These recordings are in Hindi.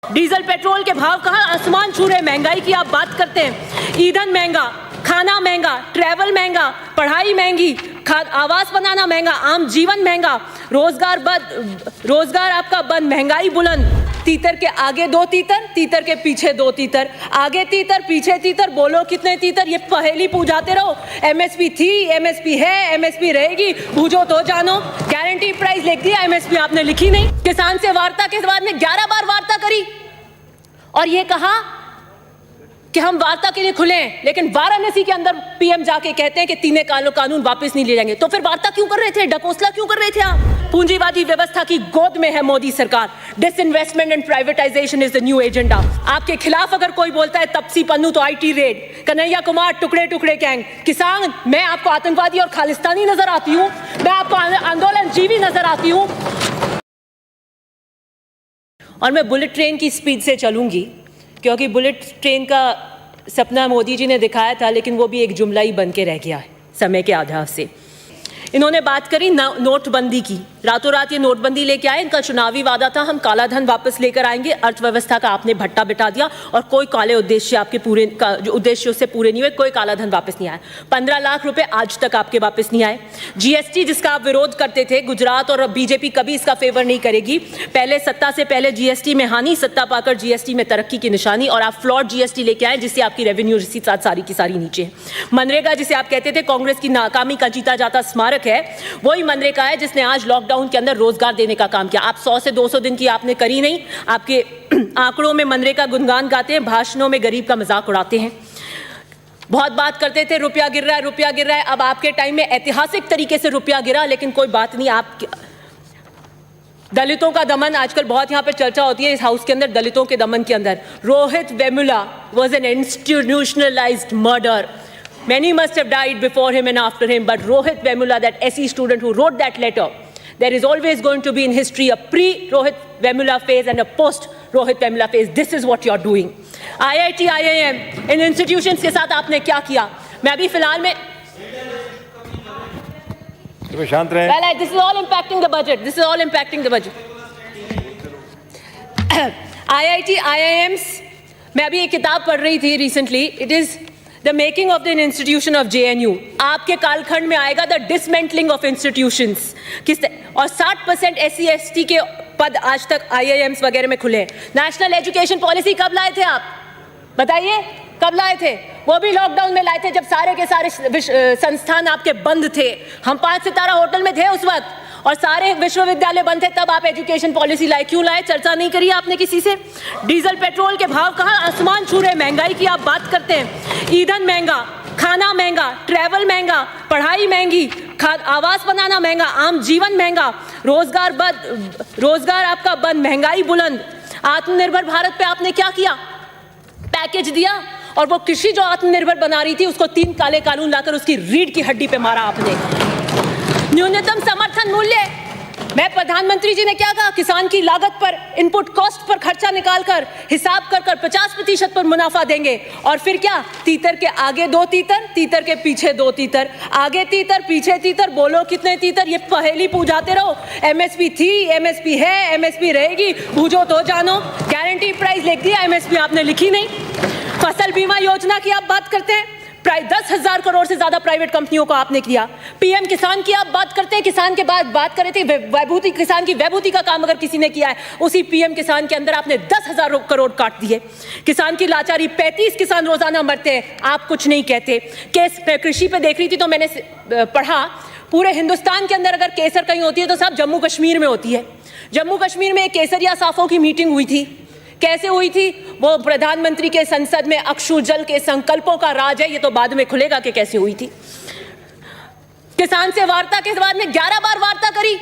डीजल पेट्रोल के भाव कहाँ आसमान छू रहे, महंगाई की आप बात करते हैं। ईंधन महंगा, खाना महंगा, ट्रैवल महंगा, पढ़ाई महंगी, आवास बनाना महंगा, आम जीवन महंगा, रोजगार बंद, रोजगार आपका बंद, महंगाई बुलंद। तीतर के आगे दो तीतर, तीतर के पीछे दो तीतर, आगे तीतर पीछे तीतर, बोलो कितने तीतर, ये पहेली पूछाते रहो। एमएसपी थी, एमएसपी है, एमएसपी रहेगी, बूझो तो जानो। गारंटी प्राइस लिख दिया, एमएसपी आपने लिखी नहीं। किसान से वार्ता के बाद में 11 बार वार्ता करी और ये कहा कि हम वार्ता के लिए खुले हैं, लेकिन वाराणसी के अंदर पीएम जाके कहते हैं कि तीनों कानून वापस नहीं ले जाएंगे। तो फिर वार्ता क्यों कर रहे थे, डकोसला क्यों कर रहे थे आप? पूंजीवादी व्यवस्था की गोद में है मोदी सरकार। Disinvestment and privatisation is the new agenda. आपके खिलाफ अगर कोई बोलता है तपसी पन्नू तो आईटी रेड, कन्हैया कुमार टुकड़े टुकड़े गैंग। किसान, मैं आपको आतंकवादी और खालिस्तानी नजर आती हूँ, मैं आपको आंदोलन जीवी नजर आती हूँ और मैं बुलेट ट्रेन की स्पीड से चलूंगी, क्योंकि बुलेट ट्रेन का सपना मोदी जी ने दिखाया था, लेकिन वो भी एक जुमला ही बन के रह गया है समय के आधार से। इन्होंने बात करी नोटबंदी की, रातों रात ये नोटबंदी लेके आए। इनका चुनावी वादा था हम काला धन वापस लेकर आएंगे, अर्थव्यवस्था का आपने भट्टा बिठा दिया और कोई काले उद्देश्य आपके पूरे का जो उद्देश्य उससे पूरे नहीं हुए, कोई काला धन वापस नहीं आया। 15 लाख रुपए आज तक आपके वापस नहीं आए। जीएसटी जिसका आप विरोध करते थे, गुजरात और बीजेपी कभी इसका फेवर नहीं करेगी। पहले सत्ता से पहले जीएसटी में हानि, सत्ता पाकर जीएसटी में तरक्की की निशानी, और आप फ्लॉड जीएसटी लेके आए जिससे आपकी रेवेन्यू रिसीट सारी की सारी नीचे है। मनरेगा जिसे आप कहते थे कांग्रेस की नाकामी का जीता जाता स्मारक है, वही मनरेगा है जिसने आज लॉकडाउन के अंदर रोजगार देने का काम किया। आप 100 से 200 दिन की आपने करी नहीं। आपके आंकड़ों में मनरेगा गुणगान गाते हैं, भाषणों में गरीब का मजाक उड़ाते हैं। बहुत बात करते थे रुपया गिर रहा है, रुपया गिर रहा है। अब आपके टाइम में ऐतिहासिक तरीके से रुपया गिरा, लेकिन कोई बात नहीं। आप दलितों का दमन आजकल बहुत यहाँ पर चर्चा होती है इस हाउस के अंदर, दलितों के दमन के अंदर। Rohit Vemula was an institutionalized murder. Many must have died before him and after him, but Rohit Vemula, that SE student who wrote that letter, there is always going to be in history a pre-Rohit Vemula phase and a post-Rohit Vemula phase. This is what you're doing. IIT, IIM, in institutions के साथ आपने क्या किया? मैं अभी फिलहाल में शांत रहें। Well, this is all impacting the budget. This is all impacting the budget. IIT, IIMs, मैं अभी एक किताब पढ़ रही थी recently. It is The making of an institution of JNU. आपके कालखंड में आएगा the dismantling of institutions. और 60% SC/ST के पद आज तक IIMs वगैरह में खुले हैं। नेशनल एजुकेशन पॉलिसी कब लाए थे आप? बताइए कब लाए थे? वो भी लॉकडाउन में लाए थे जब सारे के सारे संस्थान आपके बंद थे। हम 5 सितारा होटल में थे उस वक्त और सारे विश्वविद्यालय बंद थे, तब आप एजुकेशन पॉलिसी लाए। क्यों लाए? चर्चा नहीं करी आपने किसी से। डीजल पेट्रोल के भाव कहाँ आसमान छू रहे, महंगाई की आप बात करते हैं। ईंधन महंगा, खाना महंगा, ट्रैवल महंगा, पढ़ाई महंगी, आवास बनाना महंगा, आम जीवन महंगा, रोजगार बंद, रोजगार आपका बंद, महंगाई बुलंद। आत्मनिर्भर भारत पे आपने क्या किया? पैकेज दिया और वो कृषि जो आत्मनिर्भर बना रही थी उसको 3 काले कानून लाकर उसकी रीढ़ की हड्डी पे मारा आपने। न्यूनतम समर्थन मूल्य, मैं प्रधानमंत्री जी ने क्या कहा? किसान की लागत पर, इनपुट कॉस्ट पर खर्चा निकालकर हिसाब कर 50% पर मुनाफा देंगे। और फिर क्या? तीतर के आगे दो तीतर, तीतर के पीछे दो तीतर, आगे तीतर पीछे तीतर, बोलो कितने तीतर, ये पहेली पूछाते रहो। एमएसपी थी, एमएसपी है, एमएसपी रहेगी, बूझो तो जानो। गारंटी प्राइस लिख दिया, एमएसपी आपने लिखी नहीं। फसल बीमा योजना की आप बात करते हैं, 10,000 करोड़ से ज्यादा प्राइवेट कंपनियों को आपने किया। पीएम किसान की आप बात करते हैं, किसान के बाद बात कर रहे थे वैभूति, किसान की वैभूति का काम अगर किसी ने किया है, उसी पीएम किसान के अंदर आपने 10,000 करोड़ काट दिए। किसान की लाचारी, 35 किसान रोजाना मरते हैं, आप कुछ नहीं कहते। केस कृषि पे देख रही थी तो मैंने पढ़ा, पूरे हिंदुस्तान के अंदर अगर केसर कहीं होती है तो सब जम्मू कश्मीर में होती है। जम्मू कश्मीर में एक केसरिया साफों की मीटिंग हुई थी। कैसे हुई थी? वो प्रधानमंत्री के संसद में अक्षु जल के संकल्पों का राज है, ये तो बाद में खुलेगा कि कैसे हुई थी। किसान से वार्ता के बाद में 11 बार वार्ता करी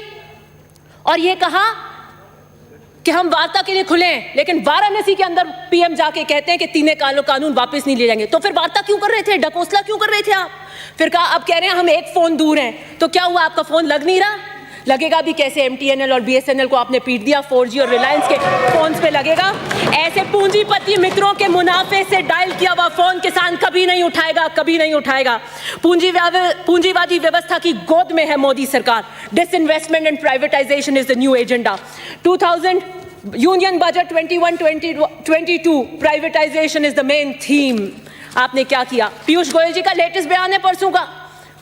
और ये कहा कि हम वार्ता के लिए खुले हैं, लेकिन वाराणसी के अंदर पीएम जाके कहते हैं कि तीनों कानून वापस नहीं ले जाएंगे। तो फिर वार्ता क्यों कर रहे थे, डकोसला क्यों कर रहे थे आप? फिर कहा, अब कह रहे हैं हम एक फोन दूर हैं। तो क्या हुआ, आपका फोन लग नहीं रहा? लगेगा भी कैसे? MTNL और BSNL को आपने पीट दिया, 4G और रिलायंस के फोन्स पे लगेगा। ऐसे पूंजीपति मित्रों के मुनाफे से डायल किया हुआ फोन किसान कभी नहीं उठाएगा, कभी नहीं उठाएगा। पूंजीवादी व्यवस्था की गोद में है मोदी सरकार। Disinvestment and privatisation is the new agenda. Union budget 21-22 privatisation is the main theme. आपने क्या किया? पीयूष गोयल जी का लेटेस्ट बयान है परसों का,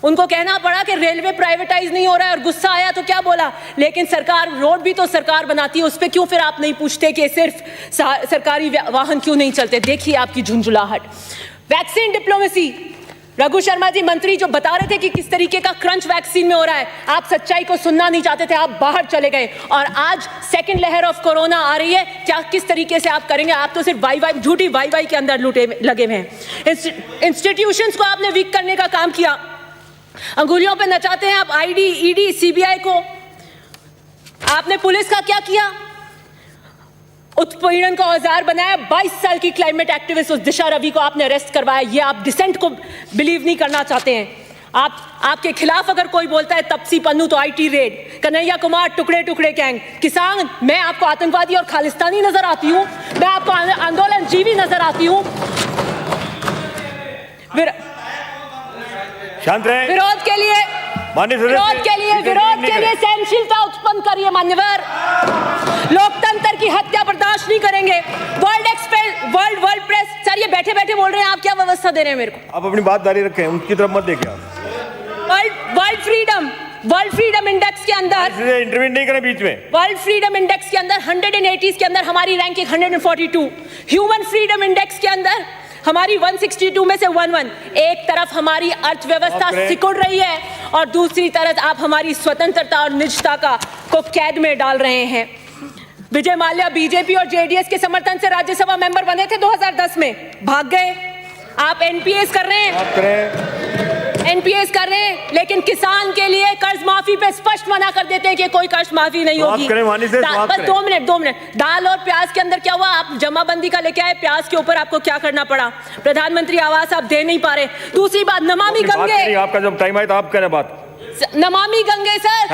उनको कहना पड़ा कि रेलवे प्राइवेटाइज नहीं हो रहा है और गुस्सा आया तो क्या बोला, लेकिन सरकार रोड भी तो सरकार बनाती है, उस पर क्यों फिर आप नहीं पूछते कि सिर्फ सरकारी वाहन क्यों नहीं चलते? देखिए आपकी झुंझुलाहट। वैक्सीन डिप्लोमेसी, रघु शर्मा जी मंत्री जो बता रहे थे कि किस तरीके का क्रंच वैक्सीन में हो रहा है, आप सच्चाई को सुनना नहीं चाहते थे, आप बाहर चले गए और आज सेकंड लहर ऑफ कोरोना आ रही है, क्या किस तरीके से आप करेंगे? आप तो सिर्फ वाई झूठी वाई के अंदर लगे हुए हैं। इंस्टीट्यूशंस को आपने वीक करने का काम किया, अंगुलियों पे नचाते हैं आप आईडी, ईडी, सीबीआई को। आपने पुलिस का क्या किया? उत्पीड़न का औजार बनाया। 22 साल की क्लाइमेट एक्टिविस्ट उस दिशा रवि को आपने अरेस्ट करवाया। ये आप डिसेंट को बिलीव नहीं करना चाहते हैं। आपके खिलाफ अगर कोई बोलता है तपसी पन्नू तो आईटी रेड, कन्हैया कुमार टुकड़े टुकड़े गैंग, किसान, मैं आपको आतंकवादी और खालिस्तानी नजर आती हूं, मैं आपको आंदोलन जीवी नजर आती हूं। शांत रहे। विरोध के लिए सहनशीलता उत्पन्न करिए मान्यवर। लोकतंत्र की हत्या बर्दाश्त नहीं करेंगे। वर्ल्ड प्रेस, सर ये बैठे बैठे बोल रहे हैं, आप क्या व्यवस्था दे रहे हैं मेरे को? आप अपनी बात जारी रखें, उनकी तरफ मत देखिए। वर्ल्ड फ्रीडम इंडेक्स के अंदर इंटरव्यू नहीं करें बीच में। वर्ल्ड फ्रीडम इंडेक्स के अंदर 180 के अंदर हमारी रैंकिंग 142। ह्यूमन फ्रीडम इंडेक्स के अंदर हमारी 162 में से 11। एक तरफ हमारी अर्थव्यवस्था सिकुड़ रही है और दूसरी तरफ आप हमारी स्वतंत्रता और निजता को कैद में डाल रहे हैं। विजय माल्या बीजेपी और जेडीएस के समर्थन से राज्यसभा मेंबर बने थे 2010 में, भाग गए। आप एनपीएस कर रहे हैं, लेकिन किसान के लिए कर्ज माफी पे स्पष्ट मना कर देते हैं कि कोई कर्ज माफी नहीं होगी। बस 2 मिनट। दाल और प्याज के अंदर क्या हुआ? आप जमाबंदी का लेके आए, प्याज के ऊपर आपको क्या करना पड़ा? प्रधानमंत्री आवास आप दे नहीं पा रहे। दूसरी बात, नमामि गंगे, आपका जब टाइम आए तो आप करें बात। नमामि गंगे सर,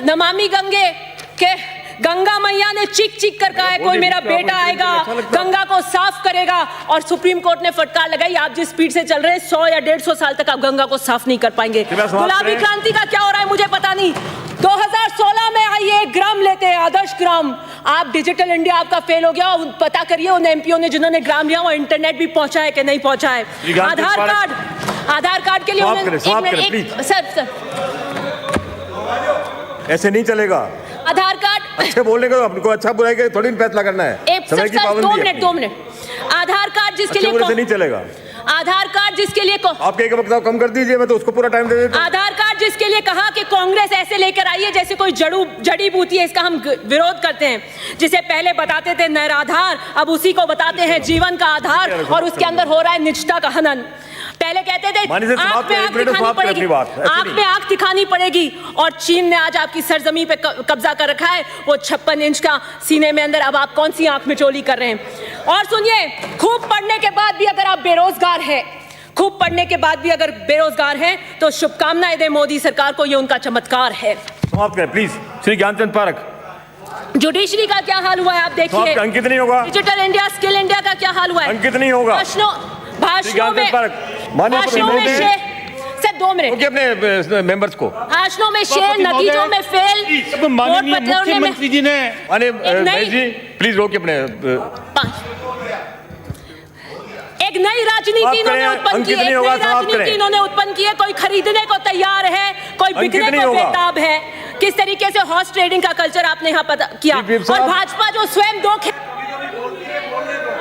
नमामि गंगे के गंगा मैया ने चीख कर कहा है कोई मेरा बेटा आएगा, गंगा को साफ करेगा, और सुप्रीम कोर्ट ने फटकार लगाई। आप जिस स्पीड से चल रहे हैं 100 या 150 साल तक आप गंगा को साफ नहीं कर पाएंगे। गुलाबी क्रांति का क्या हो रहा है मुझे पता नहीं। 2016 में आइए ग्राम लेते हैं, आदर्श ग्राम। आप डिजिटल इंडिया आपका फेल हो गया। पता करिए उन एमपीओ ने जिन्होंने ग्राम लिया वो इंटरनेट भी पहुंचा है कि नहीं पहुंचा है। आधार कार्ड के लिए सर ऐसे नहीं चलेगा। आधार कार्ड अच्छे बोलने का आपको अच्छा बुराई थोड़ी फैसला करना है। समय की पाबंदी है। 2 मिनट। आधार कार्ड जिसके लिए नहीं चलेगा। आधार कार्ड जिसके लिए आप एक वक्त कम कर दीजिए, मैं तो उसको पूरा टाइम दे देता हूं। आधार कार्ड जिसके लिए कहा कि कांग्रेस ऐसे लेकर आई है जैसे कोई जड़ी बूटी है, इसका हम विरोध करते हैं। जिसे पहले बताते थे निराधार, अब उसी को बताते हैं जीवन का आधार, और उसके अंदर हो रहा है निजता का हनन। पहले कहते थे आंख में आंख दिखानी पड़ेगी, और चीन ने आज आपकी सरजमी पे कब्जा कर रखा है, वो 56 इंच का सीने में अंदर। अब आप कौन सी आंख में चोली कर रहे हैं? और सुनिए, खूब पढ़ने के बाद भी अगर आप बेरोजगार हैं, तो शुभकामनाएं दें मोदी सरकार को, ये उनका चमत्कार है। समाप्त करें please. Shri Gyanchand park. Judiciary का क्या हाल हुआ है आप देखिए। अंकित नहीं होगा। डिजिटल इंडिया, स्किल इंडिया का क्या हाल हुआ है? अंकित नहीं होगा। भाषणों में सर 2 मिनट अपने मेंबर्स को। भाषणों में शेर, नतीजों में फेल। माननीय मुख्यमंत्री जी ने प्लीज रोकिए अपने। एक नई राजनीति इन्होंने उत्पन्न की है। कोई खरीदने को तैयार है, कोई बिकने को बेताब है। किस तरीके से हॉर्स ट्रेडिंग का कल्चर आपने यहाँ पता किया। और भाजपा जो स्वयं